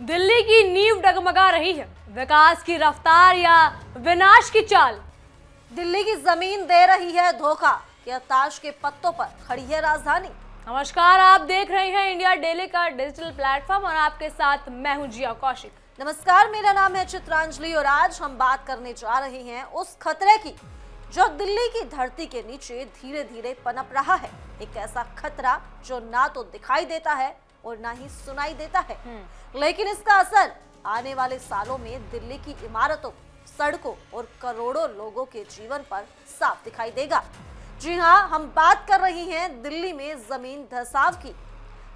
दिल्ली की नींव डगमगा रही है, विकास की रफ्तार या विनाश की चाल। दिल्ली की जमीन दे रही है धोखा कि ताश के पत्तों पर खड़ी है राजधानी। नमस्कार, आप देख रहे हैं इंडिया डेली का डिजिटल प्लेटफॉर्म और आपके साथ मैं हूं जिया कौशिक। नमस्कार, मेरा नाम है चित्रांजलि और आज हम बात करने जा रहे हैं उस खतरे की जो दिल्ली की धरती के नीचे धीरे धीरे पनप रहा है। एक ऐसा खतरा जो ना तो दिखाई देता है और ना ही सुनाई देता है, लेकिन इसका असर आने वाले सालों में दिल्ली की इमारतों, सड़कों और करोड़ों लोगों के जीवन पर साफ दिखाई देगा। जी हाँ, हम बात कर रही हैं दिल्ली में जमीन धंसाव की,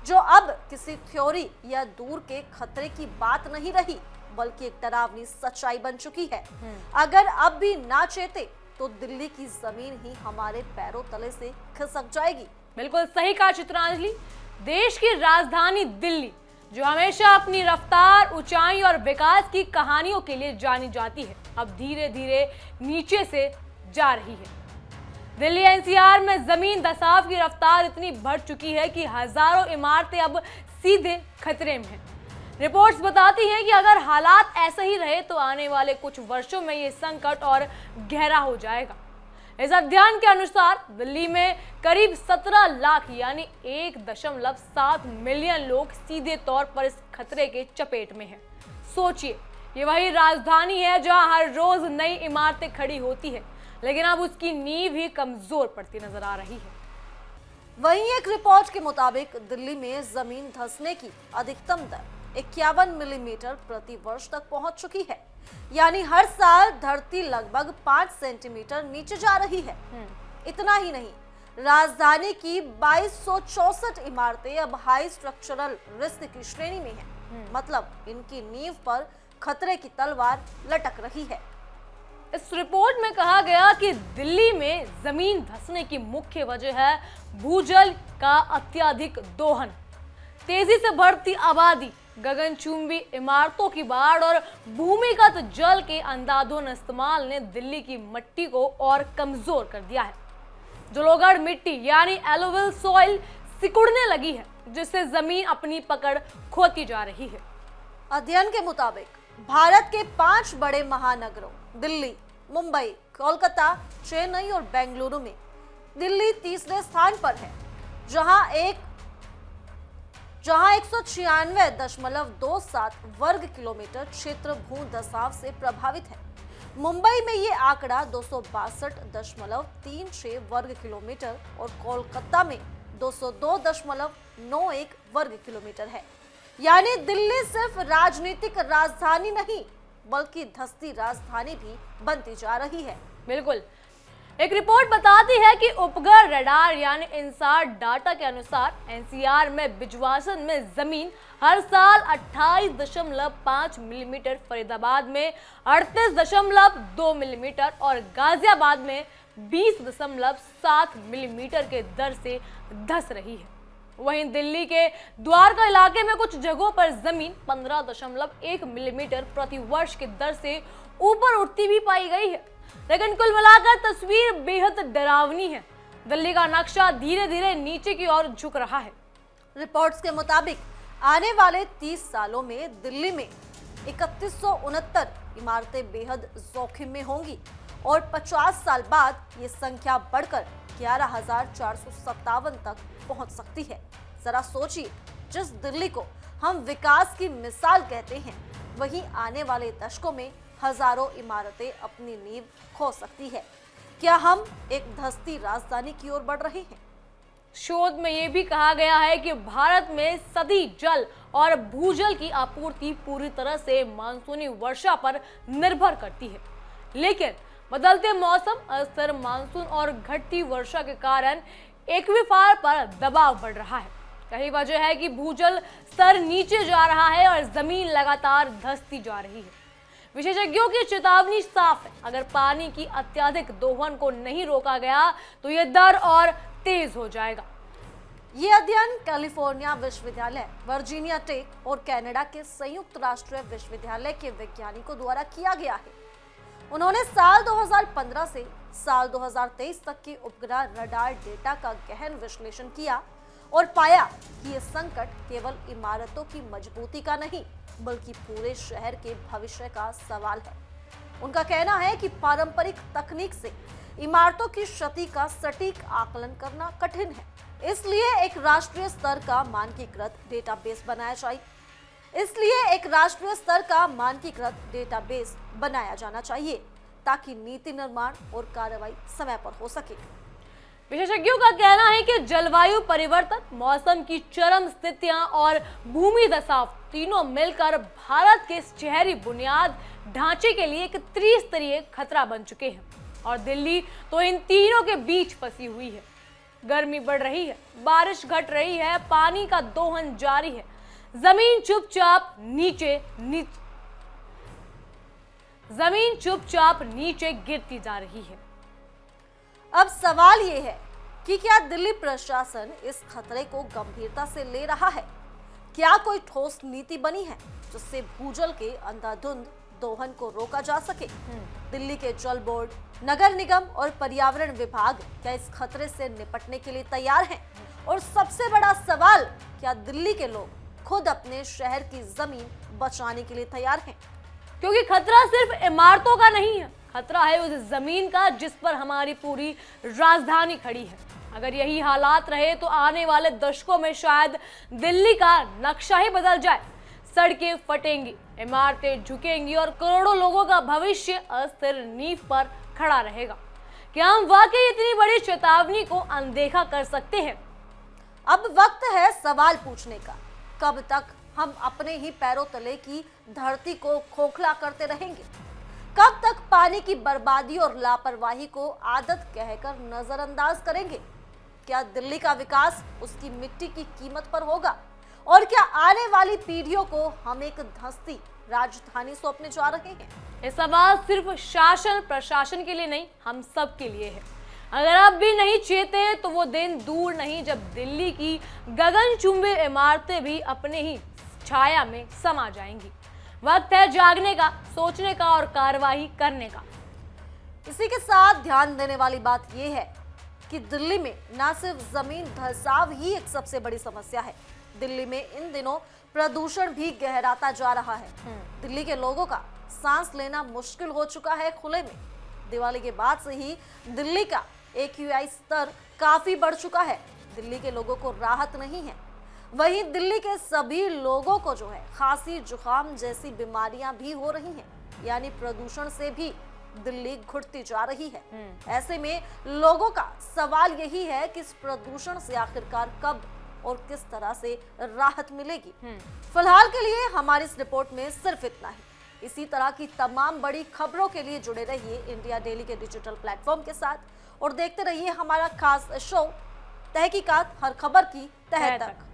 जो अब किसी थ्योरी या दूर के खतरे की बात नहीं रही, बल्कि एक डरावनी सच्चाई बन चुकी है। अगर अब भी ना चेते तो दिल्ली की जमीन ही हमारे पैरों तले से खिसक जाएगी। बिल्कुल सही कहा चित्रांजलि। देश की राजधानी दिल्ली, जो हमेशा अपनी रफ्तार, ऊंचाई और विकास की कहानियों के लिए जानी जाती है, अब धीरे धीरे नीचे से जा रही है। दिल्ली एनसीआर में जमीन धंसाव की रफ्तार इतनी बढ़ चुकी है कि हजारों इमारतें अब सीधे खतरे में हैं। रिपोर्ट्स बताती हैं कि अगर हालात ऐसे ही रहे तो आने वाले कुछ वर्षों में ये संकट और गहरा हो जाएगा। इस अध्ययन के अनुसार दिल्ली में करीब 17 लाख यानी 1.7 मिलियन लोग सीधे तौर पर इस खतरे के चपेट में हैं। सोचिए, ये वही राजधानी है जहां हर रोज नई इमारतें खड़ी होती है, लेकिन अब उसकी नींव ही कमजोर पड़ती नजर आ रही है। वहीं एक रिपोर्ट के मुताबिक दिल्ली में जमीन धंसने की अधिकतम दर 51 मिलीमीटर प्रति वर्ष तक पहुंच चुकी है, यानी हर साल धरती लगभग 5 सेंटीमीटर नीचे जा रही है। इतना ही नहीं, राजधानी की 2264 इमारतें अब हाई स्ट्रक्चरल रिस्क की श्रेणी में हैं। मतलब इनकी नींव पर खतरे की तलवार लटक रही है। इस रिपोर्ट में कहा गया कि दिल्ली में जमीन धंसने की मुख्य वजह है भूजल का अत्यधिक दोहन, तेजी से बढ़ती आबादी, गगनचुंबी इमारतों की बाढ़ और भूमिगत जल के अंधाधुंध इस्तेमाल ने दिल्ली की मिट्टी को और कमजोर कर दिया है। जलोढ़ मिट्टी यानी एलुवियल सॉइल सिकुड़ने लगी है, जिससे जमीन अपनी पकड़ खोती जा रही है। अध्ययन के मुताबिक भारत के 5 बड़े महानगरों दिल्ली, मुंबई, कोलकाता, चेन्नई और बेंगलुरु में दिल्ली तीसरे स्थान पर है, जहां 196.27 वर्ग किलोमीटर क्षेत्र भू धंसाव से प्रभावित है। मुंबई में ये आंकड़ा 262.36 वर्ग किलोमीटर और कोलकाता में 202.91 वर्ग किलोमीटर है। यानी दिल्ली सिर्फ राजनीतिक राजधानी नहीं, बल्कि धंसती राजधानी भी बनती जा रही है। बिल्कुल। एक रिपोर्ट बताती है कि उपग्रह रडार यानी इनसाट डाटा के अनुसार एनसीआर में बिजवासन में जमीन हर साल 28.5 मिलीमीटर, फरीदाबाद में 38.2 मिलीमीटर और गाजियाबाद में 20.7 मिलीमीटर के दर से धंस रही है। वहीं दिल्ली के द्वारका इलाके में कुछ जगहों पर जमीन 15.1 मिलीमीटर प्रति वर्ष के दर से ऊपर उठती भी पाई गई है। लेकिन कुल मिलाकर तस्वीर बेहद डरावनी है। दिल्ली का नक्शा धीरे धीरे नीचे की ओर झुक रहा है। रिपोर्ट्स के मुताबिक आने वाले 30 सालों में दिल्ली में 3169 इमारतें बेहद जोखिम में होंगी और 50 साल बाद ये संख्या बढ़कर 11,457 तक पहुंच सकती है। जरा सोचिए, जिस दिल्ली को हम विकास की मिसाल कहते हैं, वहीं आने वाले दशकों में हजारों इमारतें अपनी नींव खो सकती है। क्या हम एक धंसती राजधानी की ओर बढ़ रहे हैं? शोध में यह भी कहा गया है कि भारत में सदी जल और भूजल की आपूर्ति पूरी तरह से मानसूनी वर्षा पर निर्भर करती है, लेकिन बदलते मौसम, अस्थिर मानसून और घटती वर्षा के कारण एक्वीफर पर दबाव बढ़ रहा है। यही वजह है कि भूजल स्तर नीचे जा रहा है और जमीन लगातार धंसती जा रही है। विशेषज्ञों की चेतावनी साफ है, अगर पानी की अत्यधिक दोहन को नहीं रोका गया तो यह दर और तेज हो जाएगा। ये अध्ययन कैलिफोर्निया विश्वविद्यालय, वर्जीनिया टेक और कनाडा के संयुक्त राष्ट्रीय विश्वविद्यालय के वैज्ञानिकों द्वारा किया गया है। उन्होंने साल 2015 से साल 2023 तक के उपग्रह रडार डेटा का गहन विश्लेषण किया और पाया कि ये संकट केवल इमारतों की मजबूती का नहीं, बल्कि पूरे शहर के भविष्य का सवाल है। उनका कहना है कि पारंपरिक तकनीक से इमारतों की क्षति का सटीक आकलन करना कठिन है, इसलिए एक राष्ट्रीय स्तर का मानकीकृत डेटाबेस बनाया जाना चाहिए ताकि नीति निर्माण और कार्रवाई समय पर हो सके। विशेषज्ञों का कहना है कि जलवायु परिवर्तन, मौसम की चरम स्थितियां और भूमि दसाव तीनों मिलकर भारत के शहरी बुनियाद ढांचे के लिए एक त्रिस्तरीय खतरा बन चुके हैं और दिल्ली तो इन तीनों के बीच फंसी हुई है। गर्मी बढ़ रही है, बारिश घट रही है, पानी का दोहन जारी है, जमीन चुपचाप नीचे गिरती जा रही है। अब सवाल ये है कि क्या दिल्ली प्रशासन इस खतरे को गंभीरता से ले रहा है? क्या कोई ठोस नीति बनी है जिससे भूजल के अंधाधुंध दोहन को रोका जा सके? दिल्ली के जल बोर्ड, नगर निगम और पर्यावरण विभाग क्या इस खतरे से निपटने के लिए तैयार हैं? और सबसे बड़ा सवाल, क्या दिल्ली के लोग खुद अपने शहर की जमीन बचाने के लिए तैयार हैं? क्योंकि खतरा सिर्फ इमारतों का नहीं है, खतरा है उस जमीन का जिस पर हमारी पूरी राजधानी खड़ी है। अगर यही हालात रहे तो आने वाले दशकों में शायद दिल्ली का नक्शा ही बदल जाए। सड़कें फटेंगी, इमारतें झुकेंगी और करोड़ों लोगों का भविष्य अस्थिर नींव पर खड़ा रहेगा। क्या हम वाकई इतनी बड़ी चेतावनी को अनदेखा कर सकते हैं? अब वक्त है सवाल पूछने का। कब तक हम अपने ही पैरों तले की धरती को खोखला करते रहेंगे? कब तक पानी की बर्बादी और लापरवाही को आदत कहकर नजरअंदाज करेंगे? क्या दिल्ली का विकास उसकी मिट्टी की कीमत पर होगा? और क्या आने वाली पीढ़ियों को हम एक धंसती राजधानी सौंपने जा रहे हैं? ये सवाल सिर्फ शासन प्रशासन के लिए नहीं, हम सब के लिए है। अगर आप भी नहीं चेते तो वो दिन दूर नहीं जब दिल्ली की गगनचुंबी इमारतें भी अपने ही छाया में समा जाएंगी। वक्त है जागने का, सोचने का और कार्रवाई करने का। इसी के साथ ध्यान देने वाली बात यह है कि दिल्ली में न सिर्फ जमीन धंसाव ही एक सबसे बड़ी समस्या है, दिल्ली में इन दिनों प्रदूषण भी गहराता जा रहा है। दिल्ली के लोगों का सांस लेना मुश्किल हो चुका है खुले में। दिवाली के बाद से ही दिल्ली का AQI स्तर काफी बढ़ चुका है। दिल्ली के लोगों को राहत नहीं है। वहीं दिल्ली के सभी लोगों को जो है खांसी, जुकाम जैसी बीमारियां भी हो रही हैं। यानी प्रदूषण से भी दिल्ली घुटती जा रही है। ऐसे में लोगों का सवाल यही है कि इस प्रदूषण से आखिरकार कब और किस तरह से राहत मिलेगी। फिलहाल के लिए हमारी इस रिपोर्ट में सिर्फ इतना ही। इसी तरह की तमाम बड़ी खबरों के लिए जुड़े रहिए इंडिया डेली के डिजिटल प्लेटफॉर्म के साथ और देखते रहिए हमारा खास शो तहकीकात, हर खबर की तह तक।